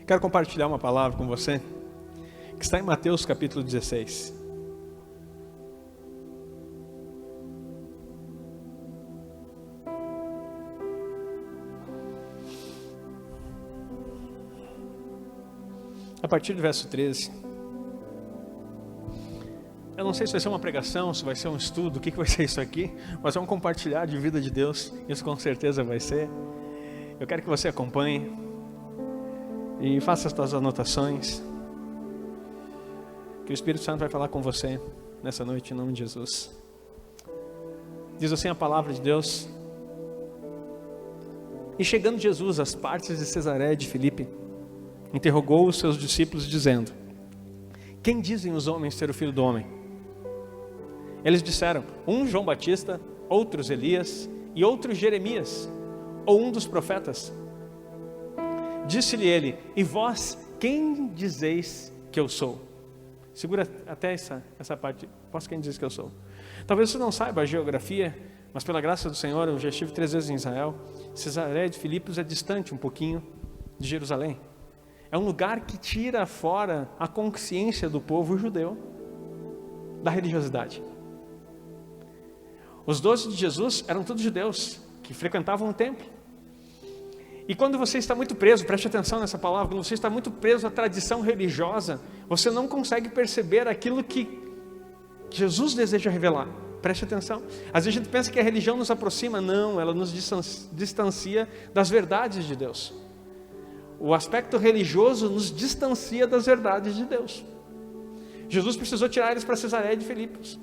Quero compartilhar uma palavra com você, que está em Mateus capítulo 16. A partir do verso 13. Eu não sei se vai ser uma pregação, se vai ser um estudo, o que vai ser isso aqui, mas vamos compartilhar de vida de Deus, isso com certeza vai ser. Eu quero que você acompanhe e faça as suas anotações, que o Espírito Santo vai falar com você nessa noite em nome de Jesus. Diz assim a palavra de Deus: E chegando Jesus às partes de Cesareia de Filipe, interrogou os seus discípulos dizendo: Quem dizem os homens ser o Filho do Homem? Eles disseram: um João Batista, outros Elias e outros Jeremias, ou um dos profetas. Disse-lhe ele: E vós, quem dizeis que eu sou? Segura até essa parte. Posso quem diz que eu sou? Talvez você não saiba a geografia, mas pela graça do Senhor, eu já estive 3 vezes em Israel. Cesareia de Filipos é distante um pouquinho de Jerusalém. É um lugar que tira fora a consciência do povo judeu da religiosidade. Os 12 de Jesus eram todos judeus que frequentavam o templo. E quando você está muito preso, preste atenção nessa palavra, quando você está muito preso à tradição religiosa, você não consegue perceber aquilo que Jesus deseja revelar. Preste atenção. Às vezes a gente pensa que a religião nos aproxima. Não, ela nos distancia das verdades de Deus. O aspecto religioso nos distancia das verdades de Deus. Jesus precisou tirar eles para Cesareia de Filipos,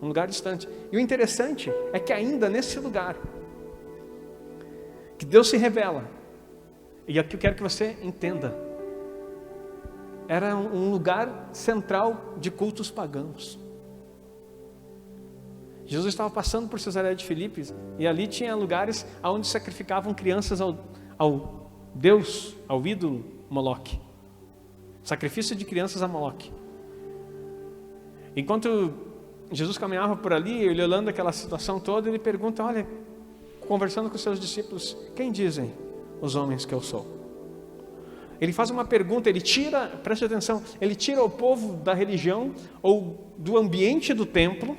um lugar distante. E o interessante é que ainda nesse lugar que Deus se revela, e aqui eu quero que você entenda, era um lugar central de cultos pagãos. Jesus estava passando por Cesareia de Filipos, e ali tinha lugares onde sacrificavam crianças ao Deus, ao ídolo Moloque. Sacrifício de crianças a Moloque. Enquanto Jesus caminhava por ali, ele olhando aquela situação toda, ele pergunta, olha, conversando com seus discípulos, quem dizem os homens que eu sou? Ele faz uma pergunta, ele tira, preste atenção, ele tira o povo da religião ou do ambiente do templo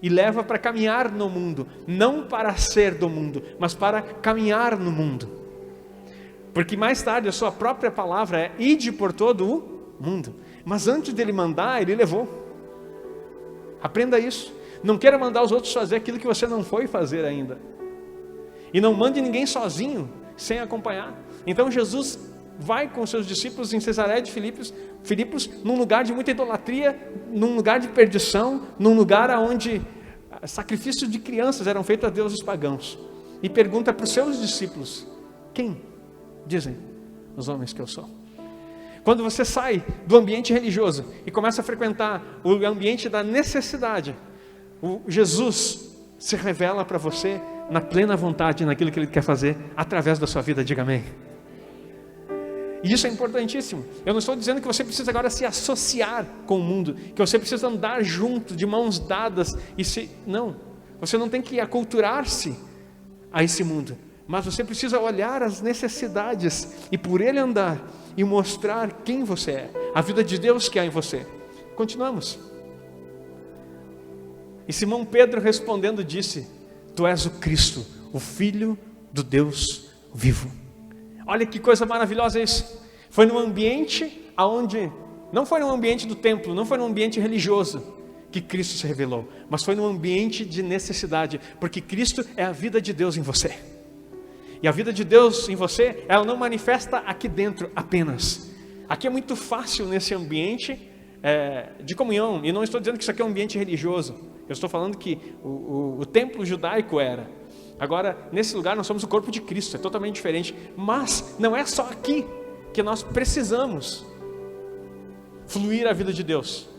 e leva para caminhar no mundo, não para ser do mundo, mas para caminhar no mundo. Porque mais tarde a sua própria palavra é ide por todo o mundo. Mas antes dele mandar, ele levou. Aprenda isso. Não queira mandar os outros fazer aquilo que você não foi fazer ainda. E não mande ninguém sozinho, sem acompanhar. Então Jesus vai com seus discípulos em Cesareia de Filipos, num lugar de muita idolatria, num lugar de perdição, num lugar onde sacrifícios de crianças eram feitos a deuses pagãos. E pergunta para os seus discípulos, quem dizem os homens que eu sou? Quando você sai do ambiente religioso e começa a frequentar o ambiente da necessidade, o Jesus se revela para você na plena vontade, naquilo que Ele quer fazer através da sua vida, diga amém. E isso é importantíssimo. Eu não estou dizendo que você precisa agora se associar com o mundo, que você precisa andar junto, de mãos dadas, não, você não tem que aculturar-se a esse mundo, mas você precisa olhar as necessidades e por ele andar e mostrar quem você é, a vida de Deus que há em você. Continuamos. E Simão Pedro respondendo disse, tu és o Cristo, o Filho do Deus vivo. Olha que coisa maravilhosa isso. Foi num ambiente onde, não foi num ambiente do templo, não foi num ambiente religioso que Cristo se revelou, mas foi num ambiente de necessidade, porque Cristo é a vida de Deus em você. E a vida de Deus em você, ela não manifesta aqui dentro apenas. Aqui é muito fácil nesse ambiente de comunhão, e não estou dizendo que isso aqui é um ambiente religioso. Eu estou falando que o templo judaico era. Agora, nesse lugar nós somos o corpo de Cristo, é totalmente diferente. Mas não é só aqui que nós precisamos fluir a vida de Deus.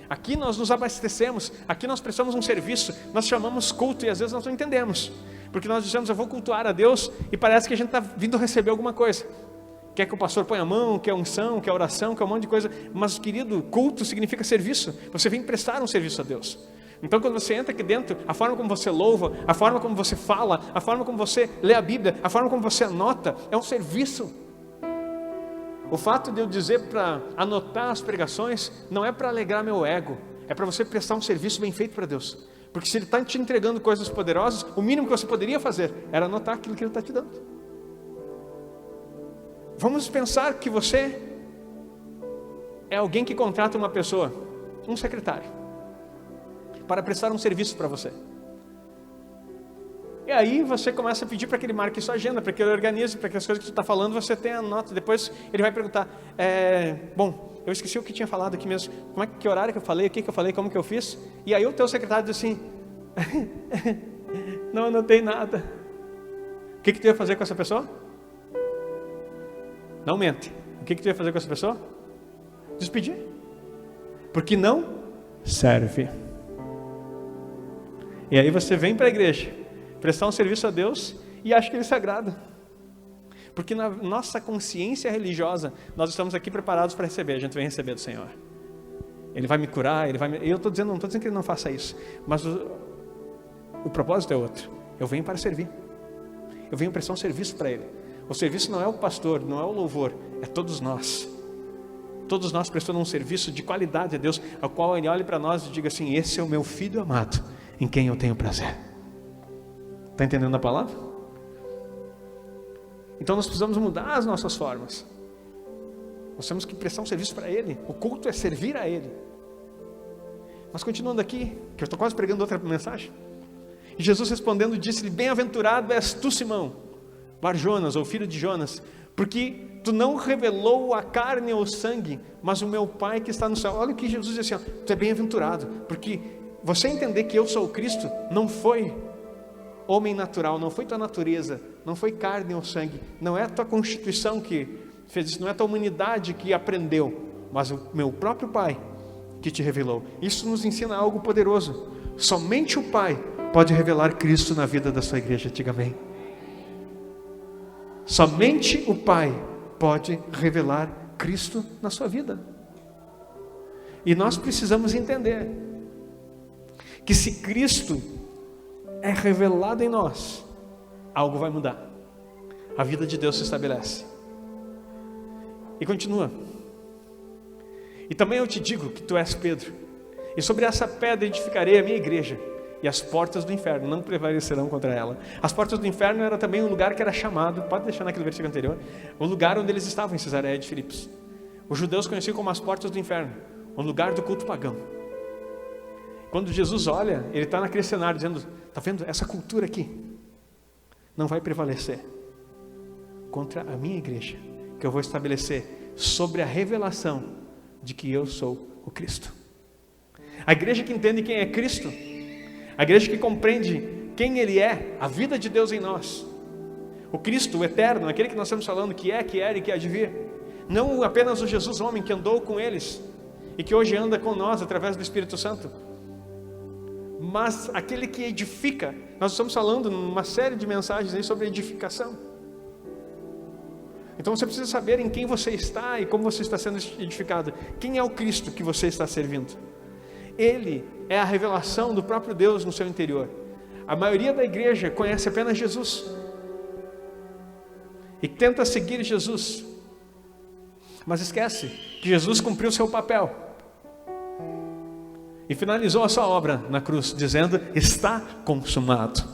Aqui nós nos abastecemos, aqui nós prestamos um serviço, nós chamamos culto e às vezes nós não entendemos. Porque nós dizemos, eu vou cultuar a Deus e parece que a gente está vindo receber alguma coisa. Quer que o pastor ponha a mão, quer unção, quer oração, quer um monte de coisa. Mas querido, culto significa serviço. Você vem prestar um serviço a Deus. Então quando você entra aqui dentro, a forma como você louva, a forma como você fala, a forma como você lê a Bíblia, a forma como você anota, é um serviço. O fato de eu dizer para anotar as pregações não é para alegrar meu ego, é para você prestar um serviço bem feito para Deus. Porque se Ele está te entregando coisas poderosas, o mínimo que você poderia fazer era anotar aquilo que Ele está te dando. Vamos pensar que você é alguém que contrata uma pessoa, um secretário, para prestar um serviço para você. E aí você começa a pedir para que ele marque sua agenda, para que ele organize, para que as coisas que você está falando você tenha nota. Depois ele vai perguntar, bom, eu esqueci o que tinha falado aqui mesmo, que horário que eu falei, o que eu falei, como que eu fiz? E aí o teu secretário diz assim, não anotei nada. O que tu ia fazer com essa pessoa? Não mente. O que tu ia fazer com essa pessoa? Despedir. Porque não serve. E aí você vem para a igreja prestar um serviço a Deus e acha que Ele se agrada. Porque na nossa consciência religiosa, nós estamos aqui preparados para receber, a gente vem receber do Senhor. Ele vai me curar, eu estou dizendo, não estou dizendo que Ele não faça isso, mas o propósito é outro. Eu venho para servir. Eu venho prestar um serviço para Ele. O serviço não é o pastor, não é o louvor, é todos nós. Todos nós prestando um serviço de qualidade a Deus, ao qual Ele olhe para nós e diga assim, esse é o meu filho amado, em quem eu tenho prazer. Está entendendo a palavra? Então nós precisamos mudar as nossas formas. Nós temos que prestar um serviço para Ele. O culto é servir a Ele. Mas continuando aqui, que eu estou quase pregando outra mensagem. E Jesus respondendo disse-lhe, bem-aventurado és tu, Simão, Bar-Jonas, ou filho de Jonas, porque tu não revelou a carne ou o sangue, mas o meu Pai que está no céu. Olha o que Jesus disse assim, tu é bem-aventurado, porque você entender que eu sou o Cristo, não foi homem natural, não foi tua natureza, não foi carne ou sangue, não é a tua constituição que fez isso, não é a tua humanidade que aprendeu, mas o meu próprio Pai que te revelou. Isso nos ensina algo poderoso. Somente o Pai pode revelar Cristo na vida da sua igreja. Diga amém. Somente o Pai pode revelar Cristo na sua vida. E nós precisamos entender que se Cristo é revelado em nós, algo vai mudar. A vida de Deus se estabelece. E continua. E também eu te digo que tu és Pedro, e sobre essa pedra edificarei a minha igreja, e as portas do inferno não prevalecerão contra ela. As portas do inferno era também um lugar que era chamado, pode deixar naquele versículo anterior, o lugar onde eles estavam em Cesareia de Filipos. Os judeus conheciam como as portas do inferno, o lugar do culto pagão. Quando Jesus olha, Ele está naquele cenário dizendo, está vendo, essa cultura aqui não vai prevalecer contra a minha igreja, que eu vou estabelecer sobre a revelação de que eu sou o Cristo. A igreja que entende quem é Cristo, a igreja que compreende quem Ele é, a vida de Deus em nós, o Cristo, o eterno, aquele que nós estamos falando, que é, que era e que há de vir, não apenas o Jesus homem que andou com eles e que hoje anda com nós através do Espírito Santo, mas aquele que edifica. Nós estamos falando numa série de mensagens aí sobre edificação. Então você precisa saber em quem você está e como você está sendo edificado. Quem é o Cristo que você está servindo? Ele é a revelação do próprio Deus no seu interior. A maioria da igreja conhece apenas Jesus e tenta seguir Jesus, mas esquece que Jesus cumpriu o seu papel e finalizou a sua obra na cruz, dizendo, está consumado.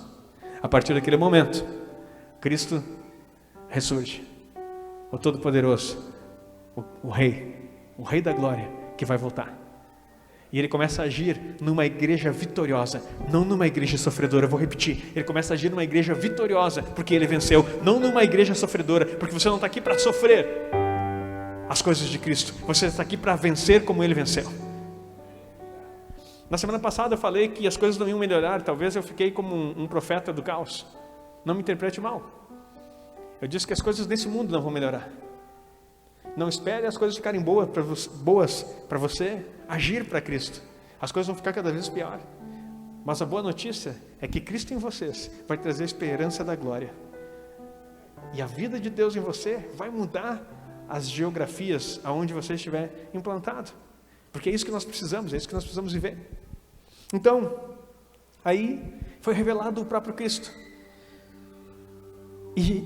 A partir daquele momento, Cristo ressurge, o Todo-Poderoso, o Rei da Glória, que vai voltar. E Ele começa a agir numa igreja vitoriosa, não numa igreja sofredora. Eu vou repetir, Ele começa a agir numa igreja vitoriosa, porque Ele venceu, não numa igreja sofredora, porque você não está aqui para sofrer as coisas de Cristo, você está aqui para vencer como Ele venceu. Na semana passada eu falei que as coisas não iam melhorar. Talvez eu fiquei como um profeta do caos. Não me interprete mal. Eu disse que as coisas desse mundo não vão melhorar. Não espere as coisas ficarem boas para você agir para Cristo. As coisas vão ficar cada vez pior. Mas a boa notícia é que Cristo em vocês vai trazer a esperança da glória. E a vida de Deus em você vai mudar as geografias aonde você estiver implantado. Porque é isso que nós precisamos, é isso que nós precisamos viver. Então, aí foi revelado o próprio Cristo. E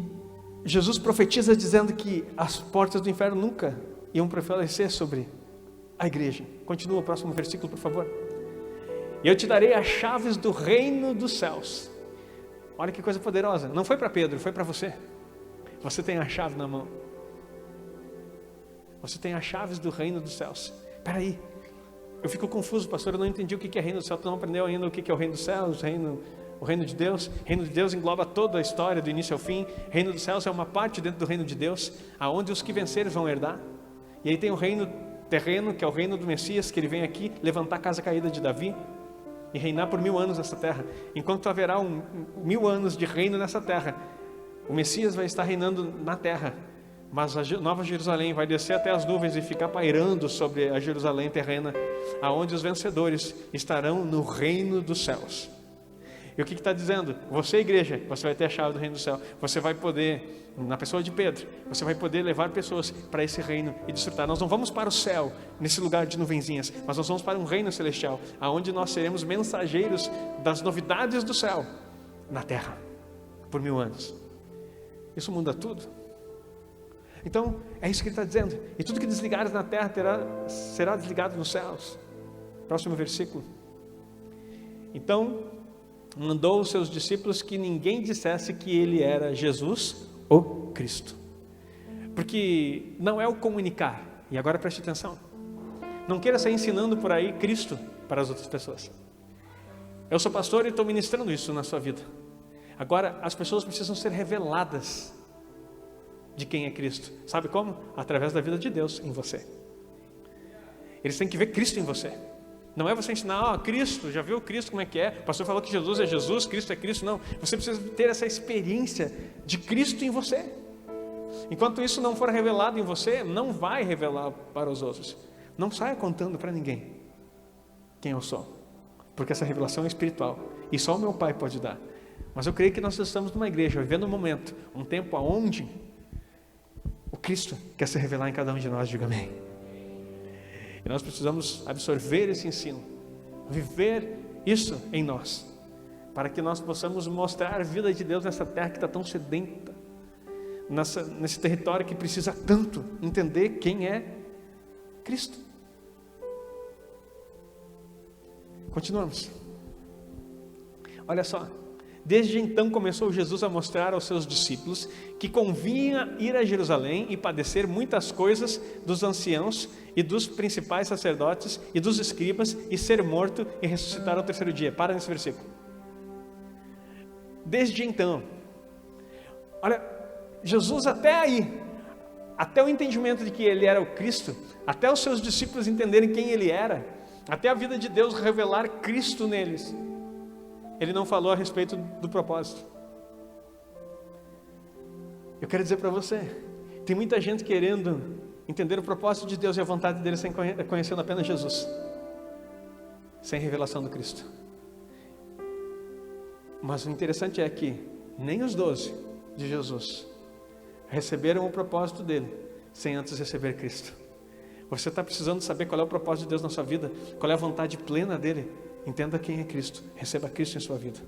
Jesus profetiza dizendo que as portas do inferno nunca iam prevalecer sobre a igreja. Continua o próximo versículo, por favor. E eu te darei as chaves do reino dos céus. Olha que coisa poderosa. Não foi para Pedro, foi para você. Você tem a chave na mão. Você tem as chaves do reino dos céus. Espera aí, eu fico confuso, pastor, eu não entendi o que é reino do céu. Tu não aprendeu ainda o que é o reino dos céus, o reino de Deus? O reino de Deus engloba toda a história, do início ao fim. O reino dos céus é uma parte dentro do reino de Deus, aonde os que vencerem vão herdar. E aí tem o reino terreno, que é o reino do Messias, que ele vem aqui levantar a casa caída de Davi e reinar por 1000 anos nessa terra. Enquanto haverá 1000 anos de reino nessa terra, o Messias vai estar reinando na terra, mas a Nova Jerusalém vai descer até as nuvens e ficar pairando sobre a Jerusalém terrena, aonde os vencedores estarão no reino dos céus. E o que está dizendo? Você, igreja, você vai ter a chave do reino do céu. Você vai poder, na pessoa de Pedro, você vai poder levar pessoas para esse reino e desfrutar. Nós não vamos para o céu, nesse lugar de nuvenzinhas, mas nós vamos para um reino celestial, aonde nós seremos mensageiros das novidades do céu, na terra, por 1000 anos. Isso muda tudo. Então, é isso que ele está dizendo. E tudo que desligares na terra será desligado nos céus. Próximo versículo. Então, mandou os seus discípulos que ninguém dissesse que ele era Jesus, o Cristo. Porque não é o comunicar. E agora preste atenção. Não queira sair ensinando por aí Cristo para as outras pessoas. Eu sou pastor e estou ministrando isso na sua vida. Agora, as pessoas precisam ser reveladas de quem é Cristo. Sabe como? Através da vida de Deus em você. Eles têm que ver Cristo em você. Não é você ensinar, Cristo, já viu Cristo como é que é? O pastor falou que Jesus é Jesus, Cristo é Cristo. Não, você precisa ter essa experiência de Cristo em você. Enquanto isso não for revelado em você, não vai revelar para os outros. Não saia contando para ninguém quem eu sou, porque essa revelação é espiritual e só o meu Pai pode dar. Mas eu creio que nós estamos numa igreja, vivendo um momento, um tempo onde o Cristo quer se revelar em cada um de nós. Diga amém. E nós precisamos absorver esse ensino, viver isso em nós, para que nós possamos mostrar a vida de Deus nessa terra que está tão sedenta, nesse território que precisa tanto entender quem é Cristo. Continuamos. Olha só. Desde então começou Jesus a mostrar aos seus discípulos que convinha ir a Jerusalém e padecer muitas coisas dos anciãos e dos principais sacerdotes e dos escribas e ser morto e ressuscitar ao 3º dia. Para nesse versículo. Desde então. Olha, Jesus até aí, até o entendimento de que ele era o Cristo, até os seus discípulos entenderem quem ele era, até a vida de Deus revelar Cristo neles, ele não falou a respeito do propósito. Eu quero dizer para você, tem muita gente querendo entender o propósito de Deus e a vontade dele sem conhecendo apenas Jesus, sem revelação do Cristo. Mas o interessante é que nem os 12 de Jesus receberam o propósito dele sem antes receber Cristo. Você está precisando saber qual é o propósito de Deus na sua vida, qual é a vontade plena dele. Entenda quem é Cristo, receba Cristo em sua vida.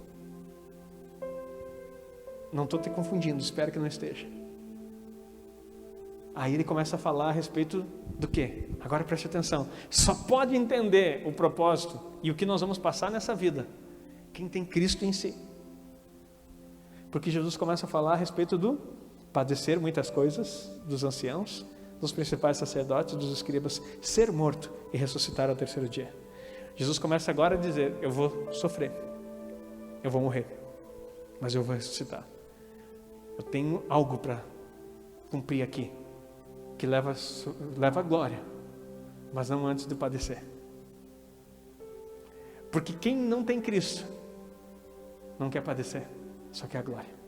Não estou te confundindo, espero que não esteja. Aí ele começa a falar a respeito do quê? Agora preste atenção, só pode entender o propósito e o que nós vamos passar nessa vida quem tem Cristo em si. Porque Jesus começa a falar a respeito do padecer muitas coisas dos anciãos, dos principais sacerdotes, dos escribas, ser morto e ressuscitar ao 3º dia. Jesus começa agora a dizer, eu vou sofrer, eu vou morrer, mas eu vou ressuscitar. Eu tenho algo para cumprir aqui, que leva a glória, mas não antes de padecer. Porque quem não tem Cristo, não quer padecer, só quer a glória.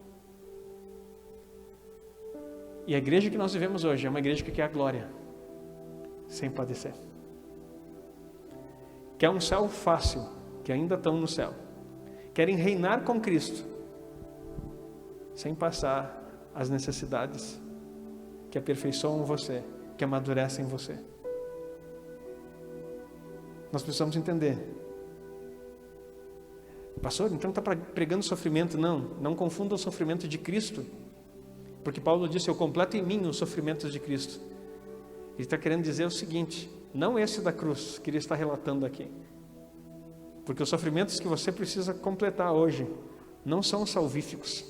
E a igreja que nós vivemos hoje é uma igreja que quer a glória, sem padecer. Quer um céu fácil, que ainda estão no céu. Querem reinar com Cristo, sem passar as necessidades que aperfeiçoam você, que amadurecem você. Nós precisamos entender. Pastor, então está pregando sofrimento? Não confunda o sofrimento de Cristo Porque Paulo disse, eu completo em mim os sofrimentos de Cristo. Ele está querendo dizer o seguinte, não esse da cruz que ele está relatando aqui. Porque os sofrimentos que você precisa completar hoje não são salvíficos.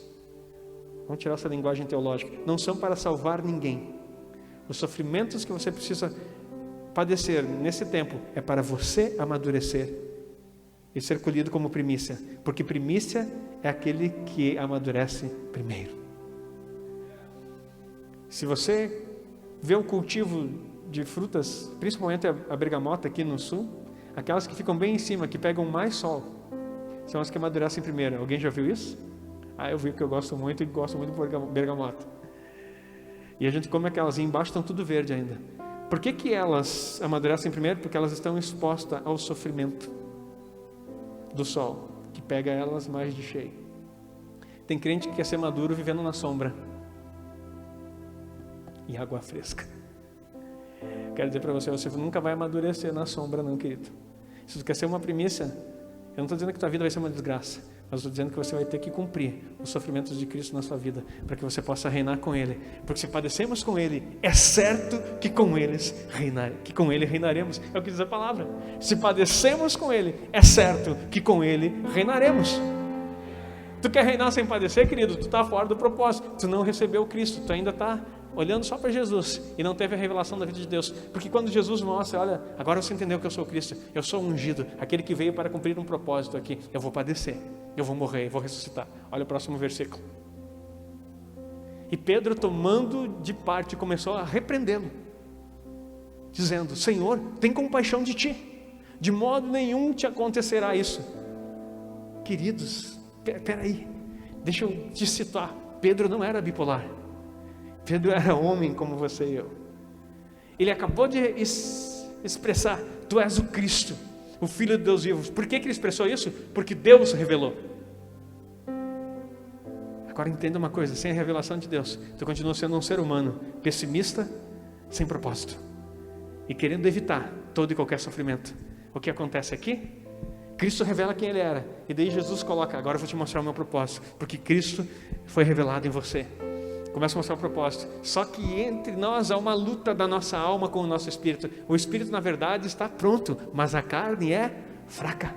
Vamos tirar essa linguagem teológica. Não são para salvar ninguém. Os sofrimentos que você precisa padecer nesse tempo é para você amadurecer e ser colhido como primícia. Porque primícia é aquele que amadurece primeiro. Se você vê o cultivo de frutas, principalmente a bergamota aqui no sul, aquelas que ficam bem em cima, que pegam mais sol, são as que amadurecem primeiro. Alguém já viu isso? Eu vi, que eu gosto muito, e gosto muito de bergamota. E a gente come aquelas, e embaixo estão tudo verde ainda. Por que elas amadurecem primeiro? Porque elas estão expostas ao sofrimento do sol, que pega elas mais de cheio. Tem crente que quer ser maduro vivendo na sombra e água fresca. Quero dizer para você, você nunca vai amadurecer na sombra não, querido. Se você quer ser uma primícia, eu não estou dizendo que tua vida vai ser uma desgraça, mas estou dizendo que você vai ter que cumprir os sofrimentos de Cristo na sua vida, para que você possa reinar com Ele. Porque se padecemos com Ele, é certo que com Ele reinaremos. É o que diz a palavra. Se padecemos com Ele, é certo que com Ele reinaremos. Tu quer reinar sem padecer, querido? Tu está fora do propósito. Tu não recebeu Cristo, tu ainda está olhando só para Jesus e não teve a revelação da vida de Deus. Porque quando Jesus mostra, olha, agora você entendeu que eu sou Cristo, eu sou ungido, aquele que veio para cumprir um propósito aqui. Eu vou padecer, eu vou morrer, eu vou ressuscitar. Olha o próximo versículo. E Pedro, tomando de parte, começou a repreendê-lo, dizendo, Senhor, tem compaixão de ti, de modo nenhum te acontecerá isso. Queridos, peraí, deixa eu te citar. Pedro não era bipolar. Pedro era homem como você e eu. Ele acabou de expressar, tu és o Cristo, o Filho de Deus vivo. Por que ele expressou isso? Porque Deus revelou. Agora entenda uma coisa, sem a revelação de Deus, tu continua sendo um ser humano pessimista, sem propósito, e querendo evitar todo e qualquer sofrimento. O que acontece aqui? Cristo revela quem Ele era, e daí Jesus coloca, agora eu vou te mostrar o meu propósito, porque Cristo foi revelado em você. Começa a mostrar o propósito. Só que entre nós há uma luta da nossa alma com o nosso espírito. O espírito na verdade está pronto, mas a carne é fraca.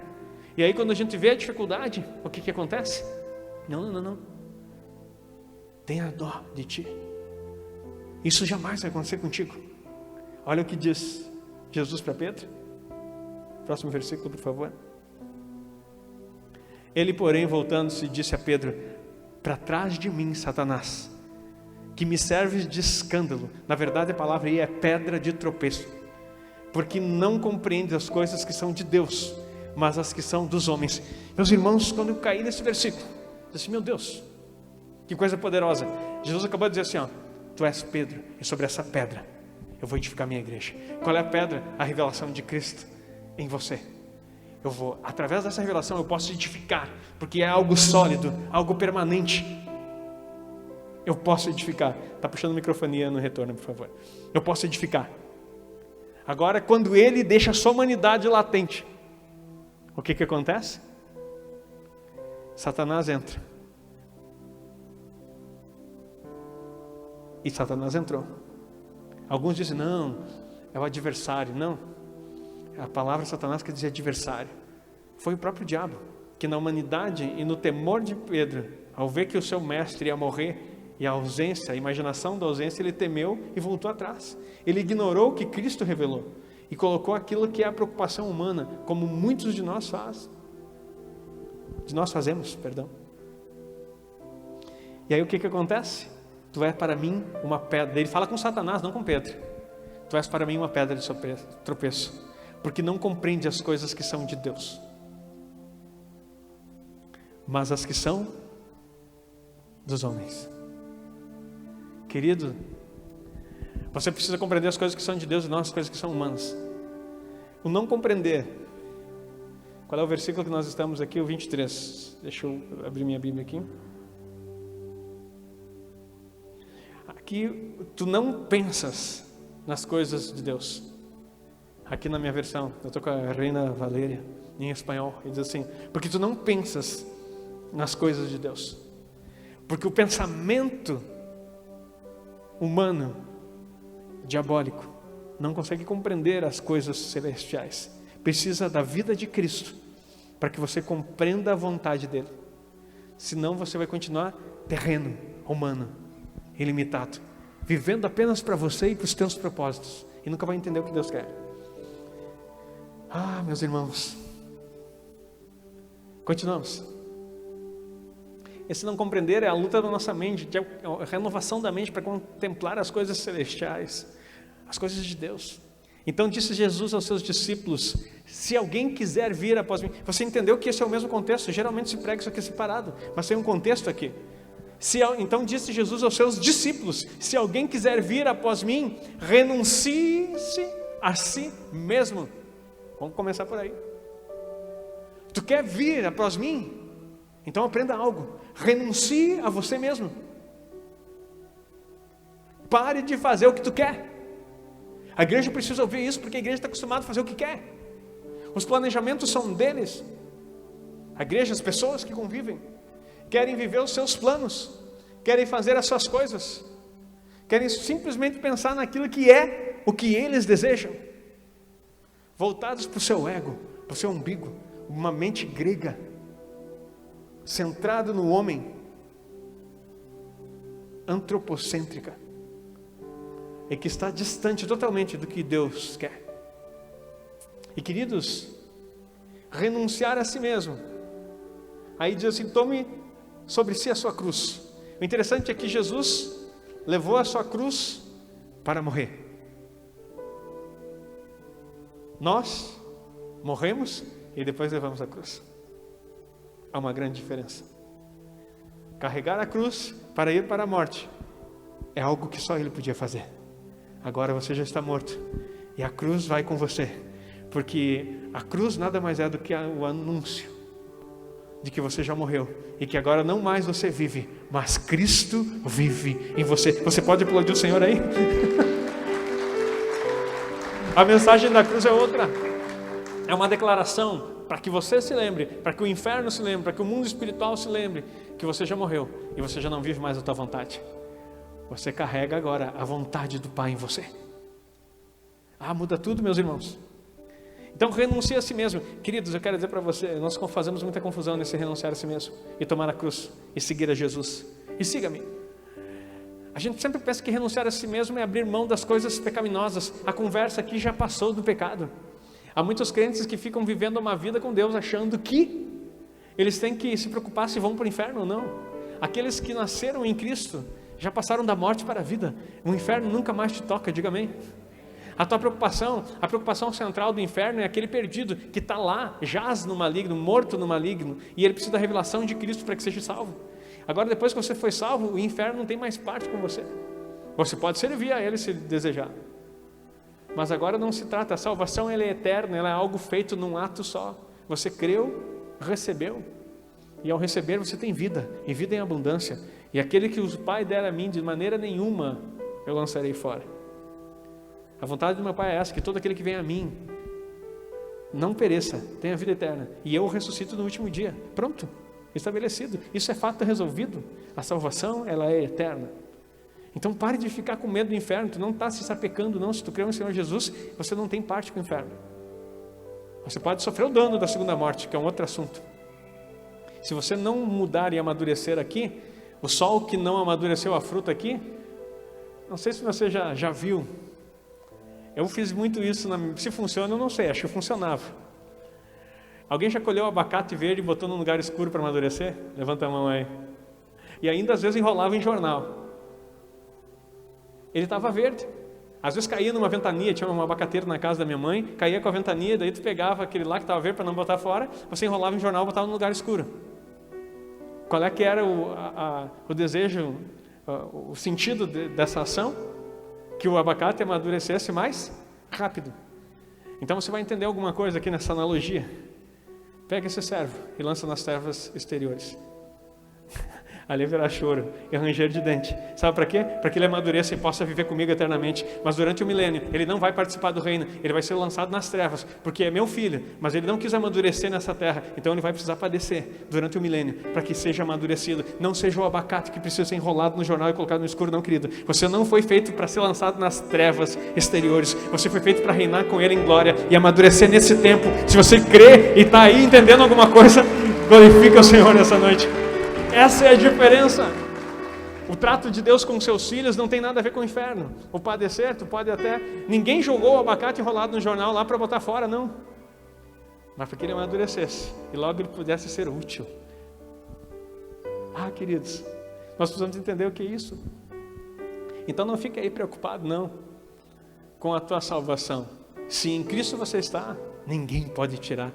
E aí quando a gente vê a dificuldade, o que acontece? Não. Tenha dó de ti. Isso jamais vai acontecer contigo. Olha o que diz Jesus para Pedro. Próximo versículo, por favor. Ele, porém, voltando-se, disse a Pedro, para trás de mim, Satanás, que me serves de escândalo. Na verdade a palavra aí é pedra de tropeço, porque não compreende as coisas que são de Deus, mas as que são dos homens. Meus irmãos, quando eu caí nesse versículo, eu disse, meu Deus, que coisa poderosa. Jesus acabou de dizer assim, tu és Pedro, e sobre essa pedra eu vou edificar minha igreja. Qual é a pedra? A revelação de Cristo em você. Eu vou, através dessa revelação eu posso edificar, porque é algo sólido, algo permanente. Eu posso edificar. Está puxando a microfonia no retorno, por favor. Eu posso edificar. Agora, quando Ele deixa a sua humanidade latente, o que acontece? Satanás entra. E Satanás entrou. Alguns dizem, não, é o adversário. Não, a palavra Satanás quer dizer adversário. Foi o próprio diabo, que na humanidade e no temor de Pedro, ao ver que o seu mestre ia morrer, e a ausência, a imaginação da ausência, ele temeu e voltou atrás. Ele ignorou o que Cristo revelou e colocou aquilo que é a preocupação humana, como muitos de nós fazemos. E aí o que acontece? Tu és para mim uma pedra. Ele fala com Satanás, não com Pedro. Tu és para mim uma pedra de tropeço, porque não compreende as coisas que são de Deus, mas as que são dos homens. Querido, você precisa compreender as coisas que são de Deus e não as coisas que são humanas. O não compreender. Qual é o versículo que nós estamos aqui? O 23. Deixa eu abrir minha Bíblia aqui. Aqui, tu não pensas nas coisas de Deus. Aqui na minha versão, eu estou com a Reina Valéria, em espanhol, e diz assim, porque tu não pensas nas coisas de Deus. Porque o pensamento humano, diabólico, não consegue compreender as coisas celestiais. Precisa da vida de Cristo para que você compreenda a vontade dele. Senão você vai continuar terreno, humano, ilimitado, vivendo apenas para você e para os teus propósitos, e nunca vai entender o que Deus quer. Meus irmãos, continuamos. Esse não compreender é a luta da nossa mente, a renovação da mente para contemplar as coisas celestiais, as coisas de Deus. Então disse Jesus aos seus discípulos: se alguém quiser vir após mim. Você entendeu que esse é o mesmo contexto? Geralmente se prega isso aqui separado, mas tem um contexto aqui. Então disse Jesus aos seus discípulos: se alguém quiser vir após mim, renuncie-se a si mesmo. Vamos começar por aí. Tu quer vir após mim? Então aprenda algo. Renuncie a você mesmo. Pare de fazer o que tu quer. A igreja precisa ouvir isso, porque a igreja está acostumada a fazer o que quer. Os planejamentos são deles. A igreja, as pessoas que convivem, querem viver os seus planos, querem fazer as suas coisas, querem simplesmente pensar naquilo que é o que eles desejam, voltados para o seu ego, para o seu umbigo, uma mente grega, centrado no homem, antropocêntrica, e que está distante totalmente do que Deus quer. E queridos, renunciar a si mesmo, aí diz assim: tome sobre si a sua cruz. O interessante é que Jesus levou a sua cruz para morrer. Nós morremos e depois levamos a cruz. Há uma grande diferença. Carregar a cruz para ir para a morte é algo que só Ele podia fazer. Agora você já está morto e a cruz vai com você, porque a cruz nada mais é do que o anúncio de que você já morreu e que agora não mais você vive, mas Cristo vive em você. Você pode aplaudir o Senhor aí? A mensagem da cruz é outra. É uma declaração para que você se lembre, para que o inferno se lembre, para que o mundo espiritual se lembre que você já morreu e você já não vive mais a tua vontade. Você carrega agora a vontade do Pai em você. Muda tudo, meus irmãos. Então renuncie a si mesmo. Queridos, eu quero dizer para você, nós fazemos muita confusão nesse renunciar a si mesmo e tomar a cruz e seguir a Jesus. E siga-me. A gente sempre pensa que renunciar a si mesmo é abrir mão das coisas pecaminosas. A conversa aqui já passou do pecado. Há muitos crentes que ficam vivendo uma vida com Deus achando que eles têm que se preocupar se vão para o inferno ou não. Aqueles que nasceram em Cristo já passaram da morte para a vida. O inferno nunca mais te toca, diga amém. A preocupação central do inferno é aquele perdido que está lá, jaz no maligno, morto no maligno, e ele precisa da revelação de Cristo para que seja salvo. Agora, depois que você foi salvo, o inferno não tem mais parte com você. Você pode servir a ele se desejar, mas agora não se trata, a salvação ela é eterna, ela é algo feito num ato só. Você creu, recebeu, e ao receber você tem vida, e vida em abundância. E aquele que o Pai der a mim, de maneira nenhuma eu lançarei fora. A vontade do meu Pai é essa, que todo aquele que vem a mim não pereça, tenha vida eterna, e eu o ressuscito no último dia. Pronto, estabelecido. Isso é fato resolvido. A salvação ela é eterna. Então pare de ficar com medo do inferno. Tu não está se sapecando não. Se tu crê no Senhor Jesus, você não tem parte com o inferno. Você pode sofrer o dano da segunda morte, que é um outro assunto. Se você não mudar e amadurecer aqui, o sol que não amadureceu a fruta aqui, não sei se você já viu. Eu fiz muito isso, se funciona eu não sei, acho que funcionava. Alguém já colheu abacate verde e botou num lugar escuro para amadurecer? Levanta a mão aí. E ainda às vezes enrolava em jornal. Ele estava verde. Às vezes caía numa ventania, tinha um abacateiro na casa da minha mãe, caía com a ventania, daí tu pegava aquele lá que estava verde para não botar fora, você enrolava em jornal e botava num lugar escuro. Qual é que era o desejo, o sentido dessa ação? Que o abacate amadurecesse mais rápido. Então você vai entender alguma coisa aqui nessa analogia. Pega esse servo e lança nas terras exteriores. Ali haverá choro e ranger de dente. Sabe para quê? Para que ele amadureça e possa viver comigo eternamente. Mas durante o milênio, ele não vai participar do reino. Ele vai ser lançado nas trevas, porque é meu filho. Mas ele não quis amadurecer nessa terra. Então ele vai precisar padecer durante o milênio, para que seja amadurecido. Não seja o abacate que precisa ser enrolado no jornal e colocado no escuro, não, querido. Você não foi feito para ser lançado nas trevas exteriores. Você foi feito para reinar com ele em glória e amadurecer nesse tempo. Se você crê e está aí entendendo alguma coisa, glorifica o Senhor nessa noite. Essa é a diferença. O trato de Deus com seus filhos não tem nada a ver com o inferno. O padecer, tu pode até... Ninguém jogou o abacate enrolado no jornal lá para botar fora, não. Mas para que ele amadurecesse e logo ele pudesse ser útil. Queridos, nós precisamos entender o que é isso. Então não fique aí preocupado, não, com a tua salvação. Se em Cristo você está, ninguém pode tirar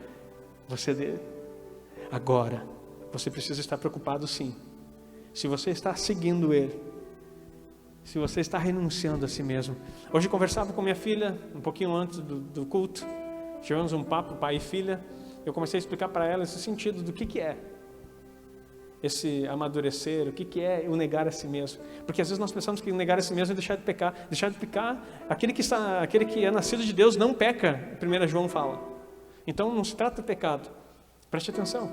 você dele. Agora, você precisa estar preocupado, sim. Se você está seguindo ele, se você está renunciando a si mesmo. Hoje eu conversava com minha filha, um pouquinho antes do culto. Tivemos um papo, pai e filha. Eu comecei a explicar para ela esse sentido do que é esse amadurecer, o que é o negar a si mesmo. Porque às vezes nós pensamos que negar a si mesmo é deixar de pecar. Deixar de pecar, aquele que é nascido de Deus não peca, 1 João fala. Então não se trata de pecado. Preste atenção.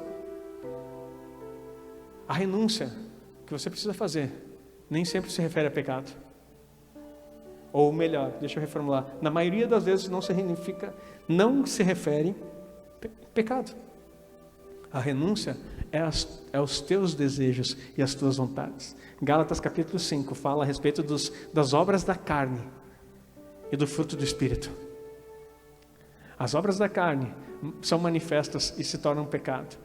A renúncia que você precisa fazer nem sempre se refere a pecado. Ou melhor, deixa eu reformular. Na maioria das vezes não se refere a pecado. A renúncia é os teus desejos e as tuas vontades. Gálatas capítulo 5 fala a respeito das obras da carne e do fruto do Espírito. As obras da carne são manifestas e se tornam pecado.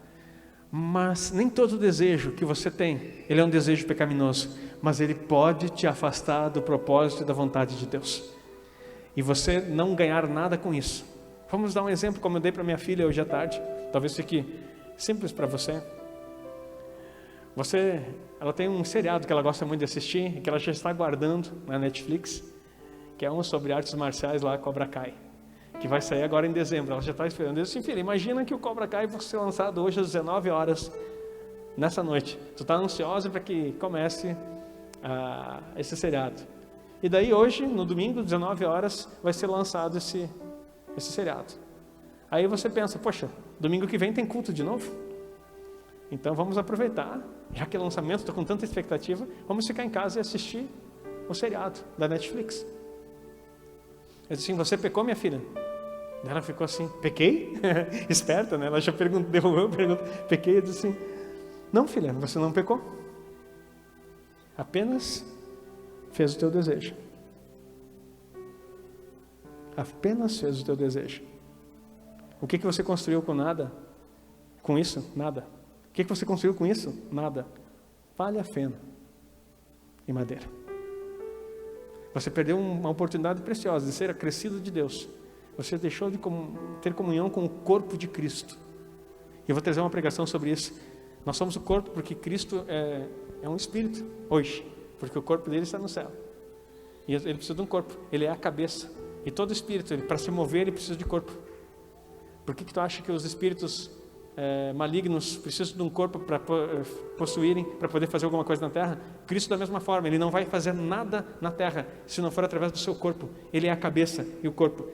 Mas nem todo desejo que você tem, ele é um desejo pecaminoso, mas ele pode te afastar do propósito e da vontade de Deus. E você não ganhar nada com isso. Vamos dar um exemplo como eu dei para minha filha hoje à tarde. Talvez fique simples para você. Ela tem um seriado que ela gosta muito de assistir, que ela já está aguardando na Netflix, que é um sobre artes marciais lá, Cobra Kai, que vai sair agora em dezembro. Ela já está esperando. Eu disse, filha, imagina que o Cobra Kai vai ser lançado hoje às 19 horas, nessa noite. Tu está ansiosa para que comece esse seriado. E daí hoje, no domingo, 19 horas, vai ser lançado esse seriado. Aí você pensa, poxa, domingo que vem tem culto de novo? Então vamos aproveitar, já que é lançamento, estou com tanta expectativa, vamos ficar em casa e assistir o seriado da Netflix. Eu disse assim, você pecou, minha filha? Ela ficou assim, pequei? Esperta, né? Ela já devolveu a pergunta, pequei? Eu disse assim, não, filha, você não pecou. Apenas fez o teu desejo. Apenas fez o teu desejo. O que você construiu com nada? Com isso? Nada. O que você construiu com isso? Nada. Palha, feno e madeira. Você perdeu uma oportunidade preciosa de ser acrescido de Deus. Você deixou de ter comunhão com o corpo de Cristo. E eu vou trazer uma pregação sobre isso. Nós somos o corpo porque Cristo é um espírito hoje. Porque o corpo dele está no céu. E ele precisa de um corpo. Ele é a cabeça. E todo espírito, para se mover, ele precisa de corpo. Por que tu acha que os espíritos malignos precisam de um corpo para possuírem, para poder fazer alguma coisa na terra? Cristo da mesma forma, ele não vai fazer nada na terra se não for através do seu corpo. Ele é a cabeça e o corpo.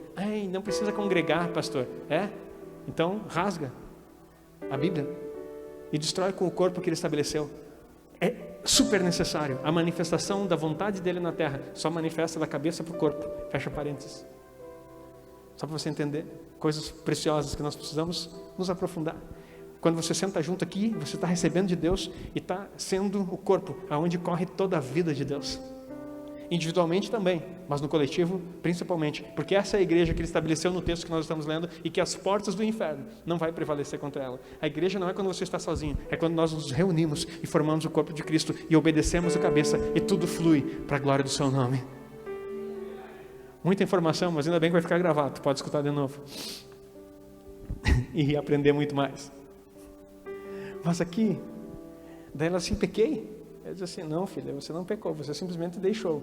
Não precisa congregar, pastor. Então rasga a Bíblia e destrói com o corpo que ele estabeleceu. É super necessário. A manifestação da vontade dele na terra só manifesta da cabeça para o corpo. Fecha parênteses. Só para você entender coisas preciosas que nós precisamos nos aprofundar. Quando você senta junto aqui, você está recebendo de Deus e está sendo o corpo aonde corre toda a vida de Deus. Individualmente também, mas no coletivo principalmente, porque essa é a igreja que ele estabeleceu no texto que nós estamos lendo e que as portas do inferno não vai prevalecer contra ela. A igreja não é quando você está sozinho, é quando nós nos reunimos e formamos o corpo de Cristo e obedecemos a cabeça e tudo flui para a glória do seu nome. Muita informação, mas ainda bem que vai ficar gravado, tu pode escutar de novo e aprender muito mais. Mas aqui, daí ela assim, pequei? Eu disse assim, não, filha, você não pecou, você simplesmente deixou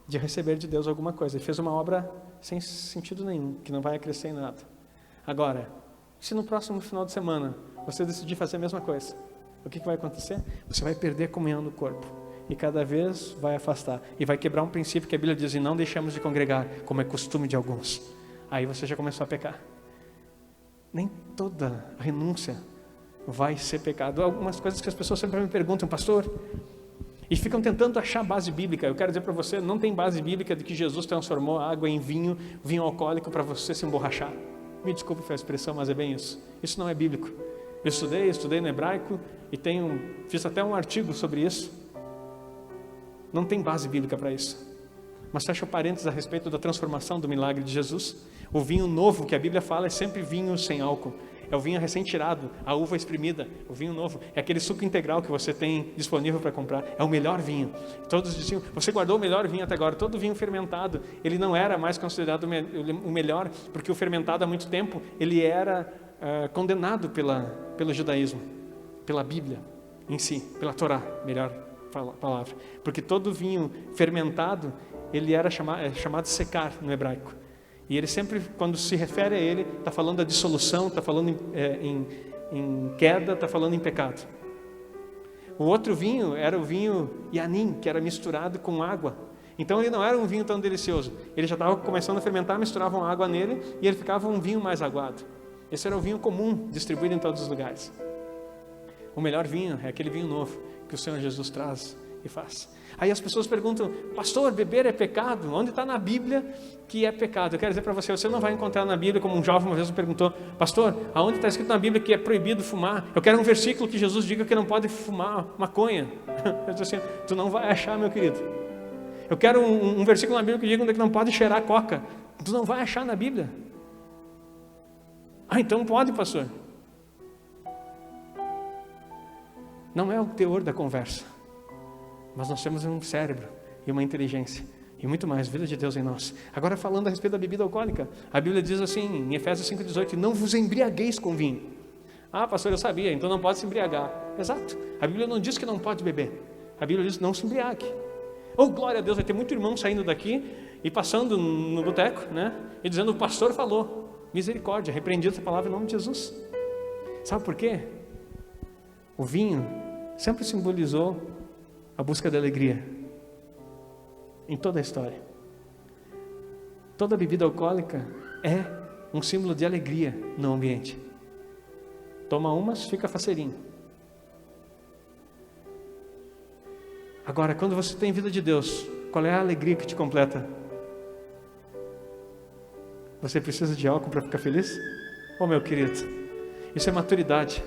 de receber de Deus alguma coisa e fez uma obra sem sentido nenhum, que não vai acrescer em nada. Agora, se no próximo final de semana você decidir fazer a mesma coisa, o que vai acontecer? Você vai perder a comunhão do corpo. E cada vez vai afastar. E vai quebrar um princípio que a Bíblia diz, e não deixamos de congregar, como é costume de alguns. Aí você já começou a pecar. Nem toda renúncia vai ser pecado. Algumas coisas que as pessoas sempre me perguntam, pastor, e ficam tentando achar base bíblica. Eu quero dizer para você, não tem base bíblica de que Jesus transformou a água em vinho alcoólico para você se emborrachar. Me desculpe pela expressão, mas é bem isso. Isso não é bíblico. Eu estudei no hebraico e fiz até um artigo sobre isso. Não tem base bíblica para isso. Mas fecha o parênteses a respeito da transformação do milagre de Jesus. O vinho novo que a Bíblia fala é sempre vinho sem álcool. É o vinho recém-tirado, a uva espremida, o vinho novo. É aquele suco integral que você tem disponível para comprar. É o melhor vinho. Todos diziam, você guardou o melhor vinho até agora. Todo vinho fermentado, ele não era mais considerado o melhor, porque o fermentado há muito tempo, ele era condenado pelo judaísmo, pela Bíblia em si, pela Torá, melhor palavra. Porque todo vinho fermentado, ele era chamado secar no hebraico. E ele sempre, quando se refere a ele, está falando da dissolução, está falando em queda, está falando em pecado. O outro vinho era o vinho Yanin, que era misturado com água. Então ele não era um vinho tão delicioso. Ele já estava começando a fermentar, misturavam água nele e ele ficava um vinho mais aguado. Esse era o vinho comum, distribuído em todos os lugares. O melhor vinho é aquele vinho novo que o Senhor Jesus traz e faz. Aí as pessoas perguntam, pastor, beber é pecado? Onde está na Bíblia que é pecado? Eu quero dizer para você, você não vai encontrar na Bíblia, como um jovem uma vez me perguntou, pastor, aonde está escrito na Bíblia que é proibido fumar? Eu quero um versículo que Jesus diga que não pode fumar maconha. Eu disse assim, tu não vai achar, meu querido. Eu quero um versículo na Bíblia que diga que não pode cheirar coca. Tu não vai achar na Bíblia. Ah, então pode, pastor. Não é o teor da conversa. Mas nós temos um cérebro e uma inteligência e muito mais, vida de Deus em nós. Agora falando a respeito da bebida alcoólica, a Bíblia diz assim, em Efésios 5,18, não vos embriagueis com vinho. Ah, pastor, eu sabia, então não pode se embriagar. Exato, a Bíblia não diz que não pode beber. A Bíblia diz não se embriague. Oh, glória a Deus, vai ter muito irmão saindo daqui e passando no boteco, né? E dizendo, o pastor falou, misericórdia, repreendido essa palavra em nome de Jesus. Sabe por quê? O vinho sempre simbolizou a busca da alegria em toda a história. Toda bebida alcoólica é um símbolo de alegria no ambiente. Toma umas, fica faceirinho. Agora, quando você tem vida de Deus, qual é a alegria que te completa? Você precisa de álcool para ficar feliz? Oh, meu querido, isso é maturidade.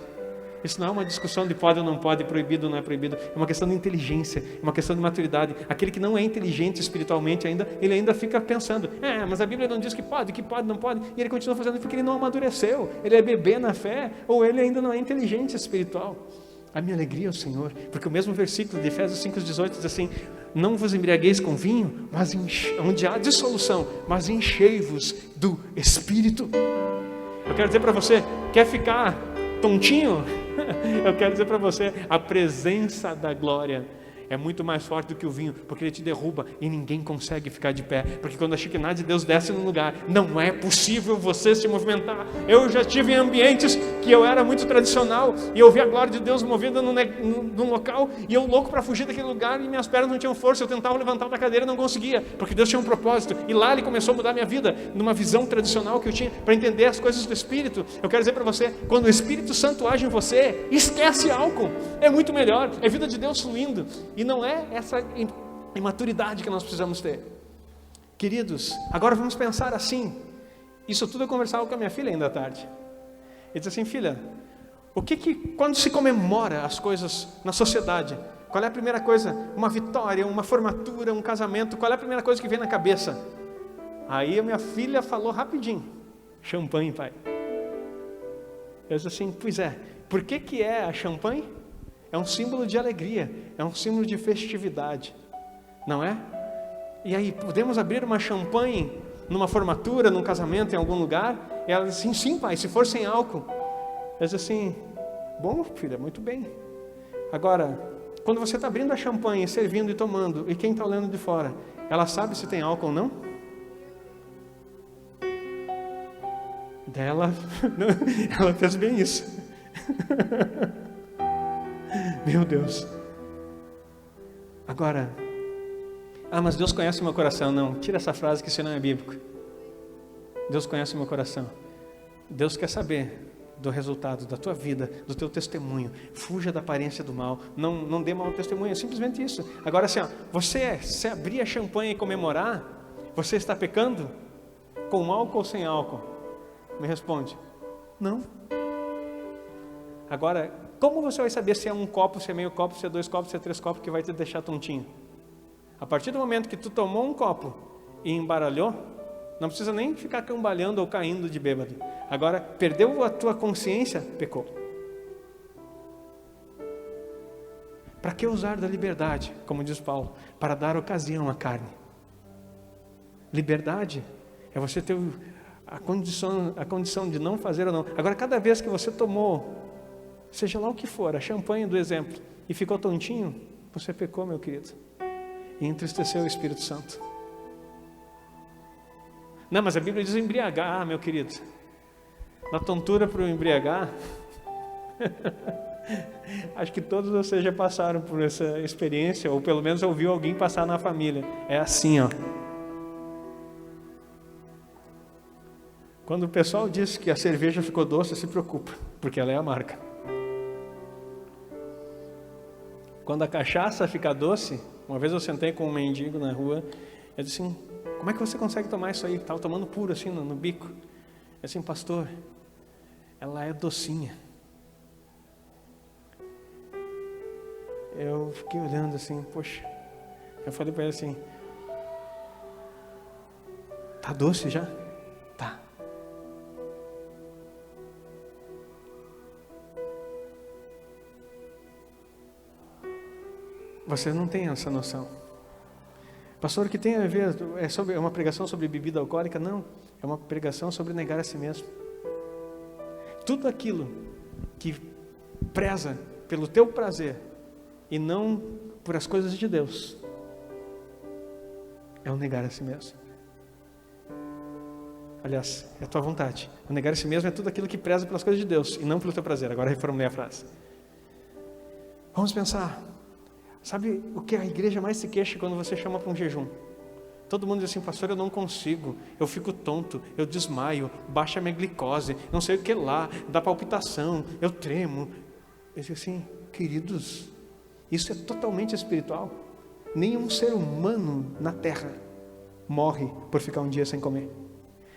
Isso não é uma discussão de pode ou não pode, proibido ou não é proibido. É uma questão de inteligência, é uma questão de maturidade. Aquele que não é inteligente espiritualmente ainda, ele ainda fica pensando, mas a Bíblia não diz que pode, não pode. E ele continua fazendo porque ele não amadureceu. Ele é bebê na fé, ou ele ainda não é inteligente espiritual. A minha alegria é o Senhor, porque o mesmo versículo de Efésios 5,18 diz assim, não vos embriagueis com vinho, mas onde há dissolução, mas enchei-vos do Espírito. Eu quero dizer para você, quer ficar tontinho? Eu quero dizer para você, a presença da glória é muito mais forte do que o vinho, porque ele te derruba e ninguém consegue ficar de pé, porque quando a Shekinah de Deus desce no lugar, não é possível você se movimentar. Eu já estive em ambientes que eu era muito tradicional e eu vi a glória de Deus movida num local e eu louco para fugir daquele lugar e minhas pernas não tinham força, eu tentava levantar da cadeira e não conseguia, porque Deus tinha um propósito e lá Ele começou a mudar minha vida, numa visão tradicional que eu tinha para entender as coisas do Espírito. Eu quero dizer para você, quando o Espírito Santo age em você, esquece álcool, é muito melhor, é vida de Deus fluindo. E não é essa imaturidade que nós precisamos ter. Queridos, agora vamos pensar assim. Isso tudo eu conversava com a minha filha ainda à tarde. Ele disse assim, filha, quando se comemora as coisas na sociedade, qual é a primeira coisa? Uma vitória, uma formatura, um casamento, qual é a primeira coisa que vem na cabeça? Aí a minha filha falou rapidinho, champanhe, pai. Eu disse assim, pois é, por que é a champanhe? É um símbolo de alegria, é um símbolo de festividade, não é? E aí, podemos abrir uma champanhe numa formatura, num casamento, em algum lugar? E ela disse assim, sim pai, se for sem álcool. Eu disse assim, bom filha, muito bem. Agora, quando você está abrindo a champanhe, servindo e tomando, e quem está olhando de fora, ela sabe se tem álcool ou não? Ela fez bem isso. Meu Deus. Agora, mas Deus conhece o meu coração. Não, tira essa frase que isso não é bíblico. Deus conhece o meu coração. Deus quer saber do resultado da tua vida, do teu testemunho. Fuja da aparência do mal. Não dê mau testemunho, é simplesmente isso. Agora assim, se abrir a champanhe e comemorar, você está pecando? Com álcool ou sem álcool? Me responde. Não. Agora, como você vai saber se é um copo, se é meio copo, se é 2 copos, se é 3 copos que vai te deixar tontinho? A partir do momento que tu tomou um copo e embaralhou, não precisa nem ficar cambalhando ou caindo de bêbado. Agora, perdeu a tua consciência, pecou. Para que usar da liberdade, como diz Paulo? Para dar ocasião à carne. Liberdade é você ter a condição de não fazer ou não. Agora, cada vez que você tomou, seja lá o que for, a champanhe do exemplo, e ficou tontinho, você pecou, meu querido, e entristeceu o Espírito Santo. Não, mas a Bíblia diz embriagar, meu querido. Da tontura para o embriagar, acho que todos vocês já passaram por essa experiência, ou pelo menos ouviu alguém passar na família. É assim, Quando o pessoal diz que a cerveja ficou doce, se preocupa, porque ela é amarga. Quando a cachaça fica doce, uma vez eu sentei com um mendigo na rua, eu disse assim, como é que você consegue tomar isso aí? Estava tomando puro assim no bico. Eu disse assim, pastor, ela é docinha. Eu fiquei olhando assim, poxa. Eu falei para ele assim, tá doce já? Tá. Você não tem essa noção. Pastor, o que tem a ver? É uma pregação sobre bebida alcoólica? Não, é uma pregação sobre negar a si mesmo. Tudo aquilo que preza pelo teu prazer e não por as coisas de Deus é o negar a si mesmo. Aliás, é a tua vontade. O negar a si mesmo é tudo aquilo que preza pelas coisas de Deus e não pelo teu prazer. Agora reformulei a frase. Vamos pensar. Sabe o que a igreja mais se queixa quando você chama para um jejum? Todo mundo diz assim, pastor, eu não consigo, eu fico tonto, eu desmaio, baixa a minha glicose, não sei o que lá, dá palpitação, eu tremo. Eu digo assim, queridos, isso é totalmente espiritual. Nenhum ser humano na terra morre por ficar um dia sem comer.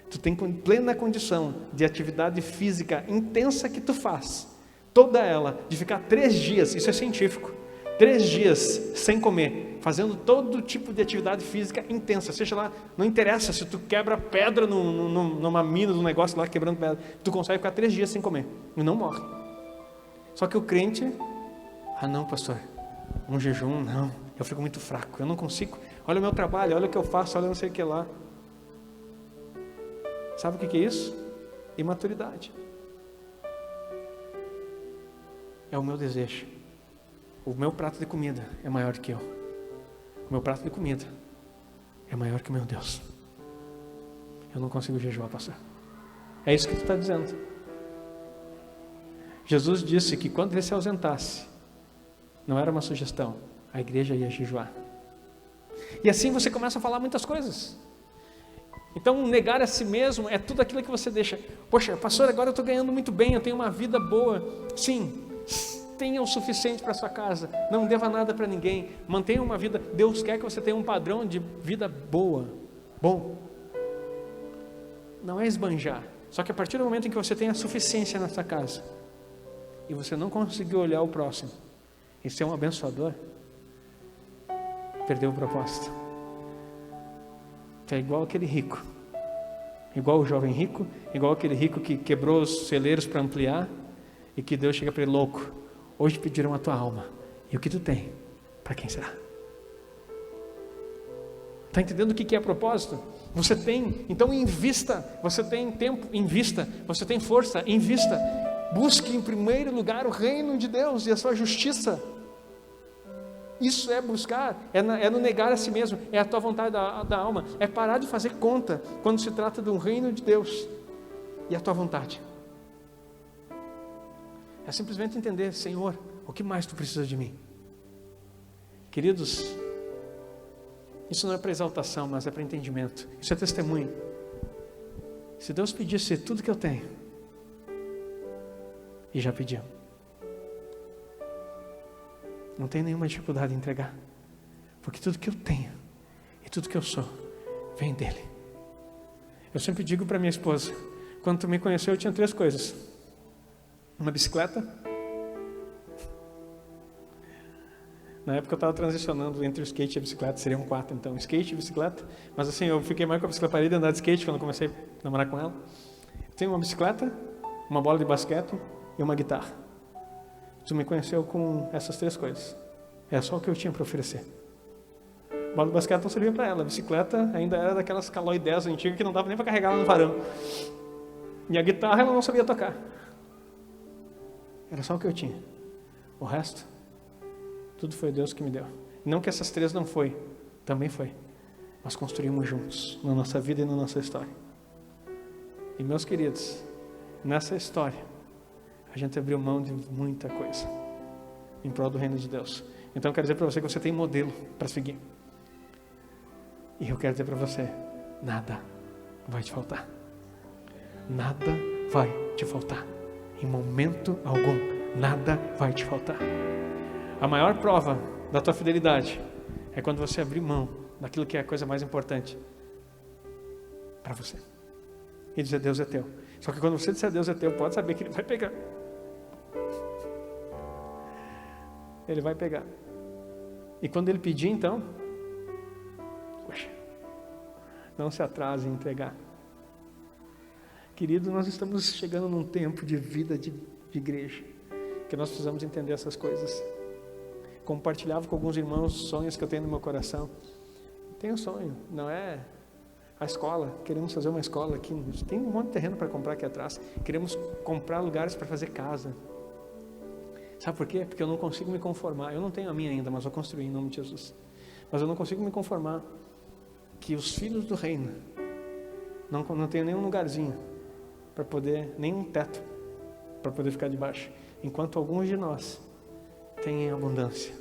Tu tem plena condição de atividade física intensa que tu faz, toda ela, de ficar 3 dias, isso é científico, 3 dias sem comer, fazendo todo tipo de atividade física intensa, seja lá, não interessa se tu quebra pedra numa mina, num negócio lá, quebrando pedra, tu consegue ficar 3 dias sem comer, e não morre. Só que o crente, não pastor, um jejum, não, eu fico muito fraco, eu não consigo, olha o meu trabalho, olha o que eu faço, olha não sei o que lá. Sabe o que é isso? Imaturidade. É o meu desejo. O meu prato de comida é maior que eu. O meu prato de comida é maior que o meu Deus. Eu não consigo jejuar, pastor. É isso que tu está dizendo. Jesus disse que quando ele se ausentasse, não era uma sugestão, a igreja ia jejuar. E assim você começa a falar muitas coisas. Então negar a si mesmo é tudo aquilo que você deixa. Poxa, pastor, agora eu estou ganhando muito bem, eu tenho uma vida boa. Sim, tenha o suficiente para sua casa, não deva nada para ninguém, mantenha uma vida, Deus quer que você tenha um padrão de vida bom, não é esbanjar, só que a partir do momento em que você tem a suficiência na sua casa, e você não conseguiu olhar o próximo, e ser um abençoador, perdeu o propósito. É igual aquele rico, igual o jovem rico, igual aquele rico que quebrou os celeiros para ampliar, e que Deus chega para ele, louco, hoje pediram a tua alma, e o que tu tem, para quem será? Está entendendo o que é propósito? Você tem, então invista, você tem tempo, invista, você tem força, invista, busque em primeiro lugar o reino de Deus e a sua justiça. Isso é buscar, é no negar a si mesmo, é a tua vontade da alma, é parar de fazer conta quando se trata de um reino de Deus e a tua vontade. É simplesmente entender, Senhor, O que mais tu precisa de mim? Queridos, isso não é para exaltação, mas é para entendimento. Isso é testemunho. Se Deus pedisse tudo que eu tenho, e já pediu, não tenho nenhuma dificuldade em entregar, porque tudo que eu tenho e tudo que eu sou vem dele. Eu sempre digo para minha esposa, quando tu me conheceu eu tinha 3 coisas: uma bicicleta. Na época eu estava transicionando entre o skate e a bicicleta, seriam 4 então, skate e bicicleta, mas assim, eu fiquei mais com a bicicleta, parei de andar de skate quando eu comecei a namorar com ela. Eu tenho uma bicicleta, uma bola de basquete e uma guitarra. Tu me conheceu com essas 3 coisas, é só o que eu tinha para oferecer. A bola de basquete não servia para ela, a bicicleta ainda era daquelas Caloi 10 antigas que não dava nem para carregar ela no varão, e a guitarra ela não sabia tocar. Era só o que eu tinha. O resto tudo foi Deus que me deu. Não que essas 3 não foi, também foi. Nós construímos juntos, na nossa vida e na nossa história. E meus queridos, nessa história, a gente abriu mão de muita coisa, em prol do reino de Deus. Então eu quero dizer para você que você tem modelo para seguir. E eu quero dizer para você, nada vai te faltar. Nada vai te faltar. Em momento algum, nada vai te faltar. A maior prova da tua fidelidade é quando você abrir mão daquilo que é a coisa mais importante para você e dizer Deus é teu. Só que quando você disser Deus é teu, pode saber que Ele vai pegar. Ele vai pegar. E quando Ele pedir, então, poxa, não se atrase em entregar. Querido, nós estamos chegando num tempo de vida de igreja que nós precisamos entender essas coisas. Compartilhava com alguns irmãos sonhos que eu tenho no meu coração. Tenho sonho, não é a escola. Queremos fazer uma escola aqui. Tem um monte de terreno para comprar aqui atrás. Queremos comprar lugares para fazer casa. Sabe por quê? Porque eu não consigo me conformar. Eu não tenho a minha ainda, mas vou construir em nome de Jesus. Mas eu não consigo me conformar que os filhos do reino não tenham nenhum lugarzinho para poder, nenhum teto para poder ficar debaixo, enquanto alguns de nós têm abundância.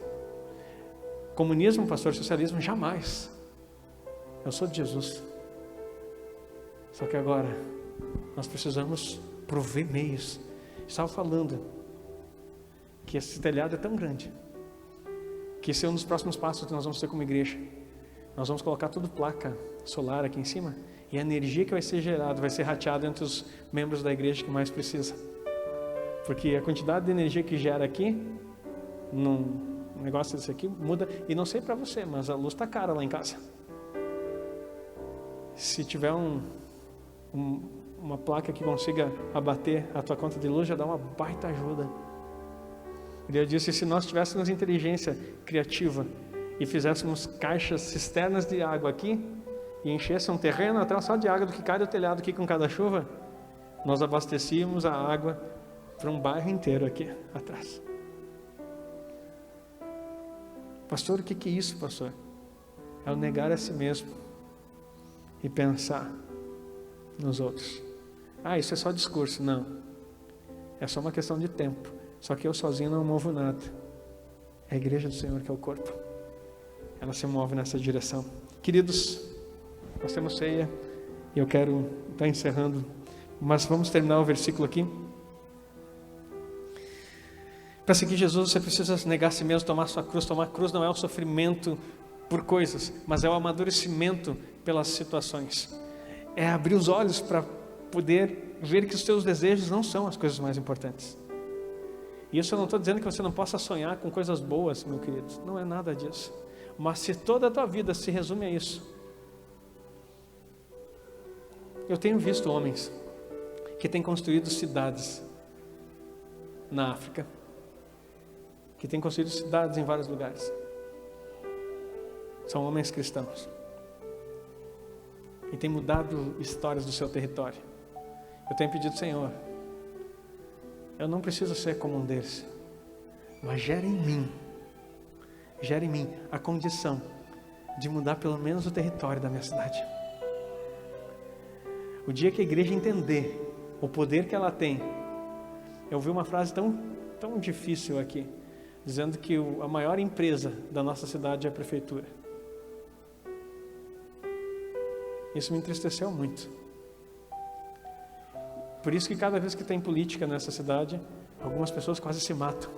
Comunismo, pastor, socialismo, jamais. Eu sou de Jesus. Só que agora nós precisamos prover meios. Estava falando que esse telhado é tão grande que esse é um dos próximos passos que nós vamos ter como igreja. Nós vamos colocar tudo placa solar aqui em cima, e a energia que vai ser gerada vai ser rateada entre os membros da igreja que mais precisa. Porque a quantidade de energia que gera aqui, num negócio desse aqui, muda. E não sei para você, mas a luz está cara lá em casa. Se tiver uma placa que consiga abater a tua conta de luz, já dá uma baita ajuda. E eu disse, se nós tivéssemos inteligência criativa e fizéssemos caixas, cisternas de água aqui, e enchesse um terreno até só de água do que cai do telhado aqui com cada chuva, nós abastecíamos a água para um bairro inteiro aqui atrás. Pastor, o que é isso, pastor? É o negar a si mesmo e pensar nos outros. Ah, isso é só discurso. Não, é só uma questão de tempo. Só que eu sozinho não movo nada. É a igreja do Senhor que é o corpo. Ela se move nessa direção. Queridos, nós temos ceia e eu quero estar encerrando, mas vamos terminar o versículo aqui. Para seguir Jesus, você precisa negar a si mesmo, tomar sua cruz. Tomar cruz não é o sofrimento por coisas, mas é o amadurecimento pelas situações. É abrir os olhos para poder ver que os teus desejos não são as coisas mais importantes. E isso eu não estou dizendo que você não possa sonhar com coisas boas, meu querido. Não é nada disso. Mas se toda a tua vida se resume a isso. Eu tenho visto homens que têm construído cidades na África, que têm construído cidades em vários lugares. São homens cristãos e têm mudado histórias do seu território. Eu tenho pedido, Senhor, eu não preciso ser como um deles, mas gera em mim a condição de mudar pelo menos o território da minha cidade. O dia que a igreja entender o poder que ela tem, eu ouvi uma frase tão difícil aqui, dizendo que a maior empresa da nossa cidade é a prefeitura. Isso me entristeceu muito. Por isso que cada vez que tem política nessa cidade, algumas pessoas quase se matam,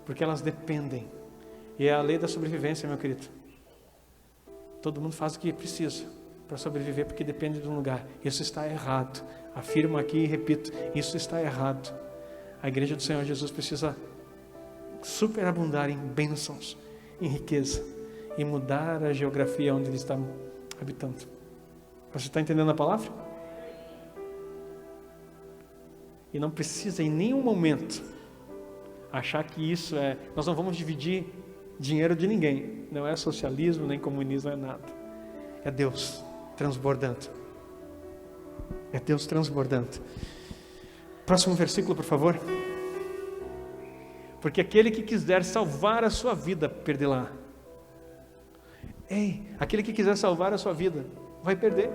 porque elas dependem. E é a lei da sobrevivência, meu querido. Todo mundo faz o que precisa para sobreviver, porque depende de um lugar. Isso está errado. Afirmo aqui e repito, isso está errado. A igreja do Senhor Jesus precisa superabundar em bênçãos, em riqueza, e mudar a geografia onde ele está habitando. Você está entendendo a palavra? E não precisa em nenhum momento achar que isso é... Nós não vamos dividir dinheiro de ninguém. Não é socialismo, nem comunismo, não é nada. É Deus transbordando. É Deus transbordando. Próximo versículo, por favor. Porque aquele que quiser salvar a sua vida, perdê-la. Ei, aquele que quiser salvar a sua vida, vai perder.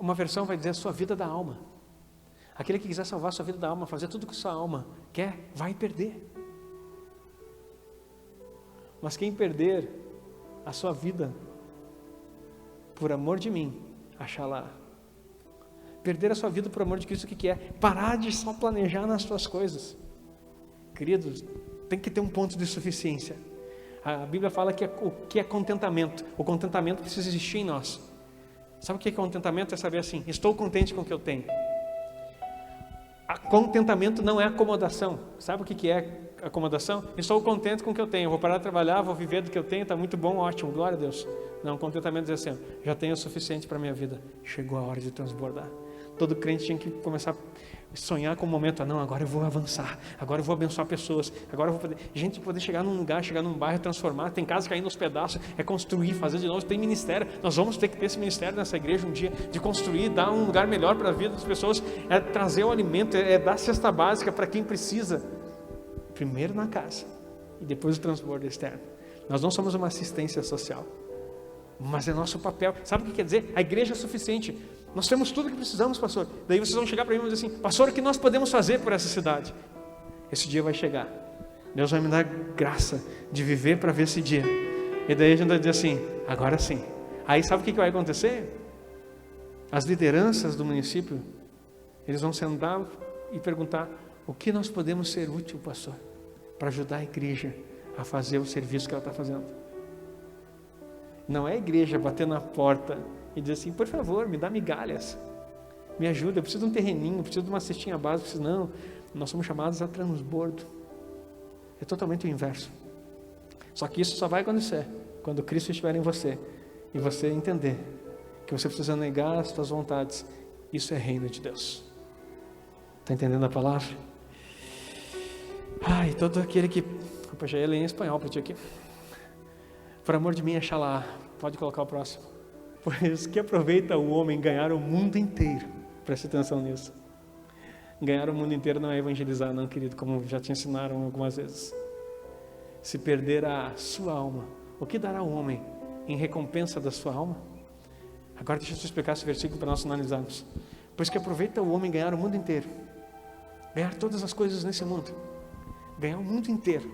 Uma versão vai dizer a sua vida da alma. Aquele que quiser salvar a sua vida da alma, fazer tudo que sua alma quer, vai perder. Mas quem perder a sua vida por amor de mim, achará. Perder a sua vida por amor de Cristo, o que é? Parar de só planejar nas suas coisas. Queridos, tem que ter um ponto de suficiência. A Bíblia fala que o que é contentamento. O contentamento precisa existir em nós. Sabe o que é contentamento? É saber assim, estou contente com o que eu tenho. Contentamento não é acomodação. Sabe o que é acomodação? Estou contente com o que eu tenho, vou parar de trabalhar, vou viver do que eu tenho, está muito bom, ótimo, glória a Deus. Não, contentamento é dizer assim, já tenho o suficiente para a minha vida, chegou a hora de transbordar. Todo crente tinha que começar a sonhar com o momento, não, agora eu vou avançar, agora eu vou abençoar pessoas, agora eu vou poder chegar num lugar, chegar num bairro, transformar, tem casa caindo aos pedaços, é construir, fazer de novo, tem ministério, nós vamos ter que ter esse ministério nessa igreja um dia, de construir, dar um lugar melhor para a vida das pessoas, é trazer o alimento, é dar cesta básica para quem precisa, primeiro na casa, e depois o transbordo externo. Nós não somos uma assistência social, mas é nosso papel. Sabe o que quer dizer? A igreja é suficiente. Nós temos tudo o que precisamos, pastor. Daí vocês vão chegar para mim e dizer assim, pastor, o que nós podemos fazer por essa cidade? Esse dia vai chegar. Deus vai me dar graça de viver para ver esse dia. E daí a gente vai dizer assim, agora sim. Aí sabe o que vai acontecer? As lideranças do município, eles vão sentar e perguntar, o que nós podemos ser útil, pastor, para ajudar a igreja a fazer o serviço que ela está fazendo? Não é a igreja bater na porta e dizer assim, por favor, me dá migalhas, me ajuda, eu preciso de um terreninho, eu preciso de uma cestinha básica. Não, nós somos chamados a transbordo. É totalmente o inverso. Só que isso só vai acontecer quando Cristo estiver em você e você entender que você precisa negar as suas vontades. Isso é reino de Deus. Está entendendo a palavra? E todo aquele que... Opa, já ia ler em espanhol para ti aqui. Por amor de mim, Axalá. Pode colocar o próximo. Pois que aproveita o homem ganhar o mundo inteiro. Preste atenção nisso. Ganhar o mundo inteiro não é evangelizar, não, querido, como já te ensinaram algumas vezes. Se perder a sua alma, o que dará o homem em recompensa da sua alma? Agora deixa eu te explicar esse versículo para nós analisarmos. Pois que aproveita o homem ganhar o mundo inteiro. Ganhar todas as coisas nesse mundo. Ganhar o mundo inteiro.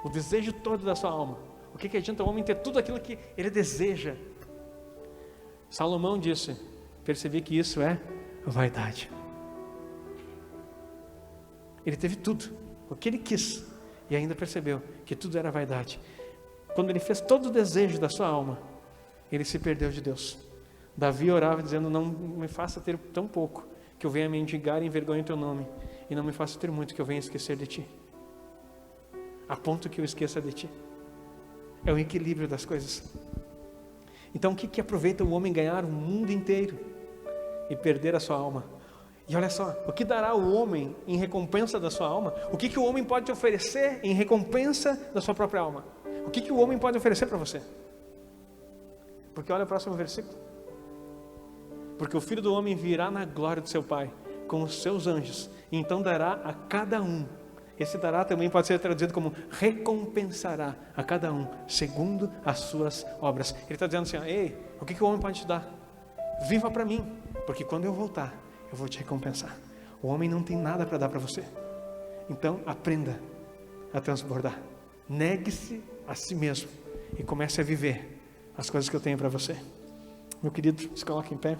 O desejo todo da sua alma. O que adianta o homem ter tudo aquilo que ele deseja? Salomão disse, percebi que isso é vaidade. Ele teve tudo, o que ele quis, e ainda percebeu que tudo era vaidade. Quando ele fez todo o desejo da sua alma, ele se perdeu de Deus. Davi orava dizendo, não me faça ter tão pouco, que eu venha mendigar e envergonhe o teu nome, e não me faça ter muito, que eu venha esquecer de ti, a ponto que eu esqueça de ti. É o equilíbrio das coisas. Então o que aproveita o homem ganhar o mundo inteiro e perder a sua alma? E olha só, o que dará o homem em recompensa da sua alma? O que o homem pode te oferecer em recompensa da sua própria alma? O que o homem pode oferecer para você? Porque olha o próximo versículo. Porque o Filho do Homem virá na glória do seu Pai, com os seus anjos, e então dará a cada um. Esse dará também pode ser traduzido como recompensará a cada um, segundo as suas obras. Ele está dizendo assim, ei, o que o homem pode te dar? Viva para mim, porque quando eu voltar, eu vou te recompensar. O homem não tem nada para dar para você. Então, aprenda a transbordar. Negue-se a si mesmo e comece a viver as coisas que eu tenho para você. Meu querido, se coloque em pé.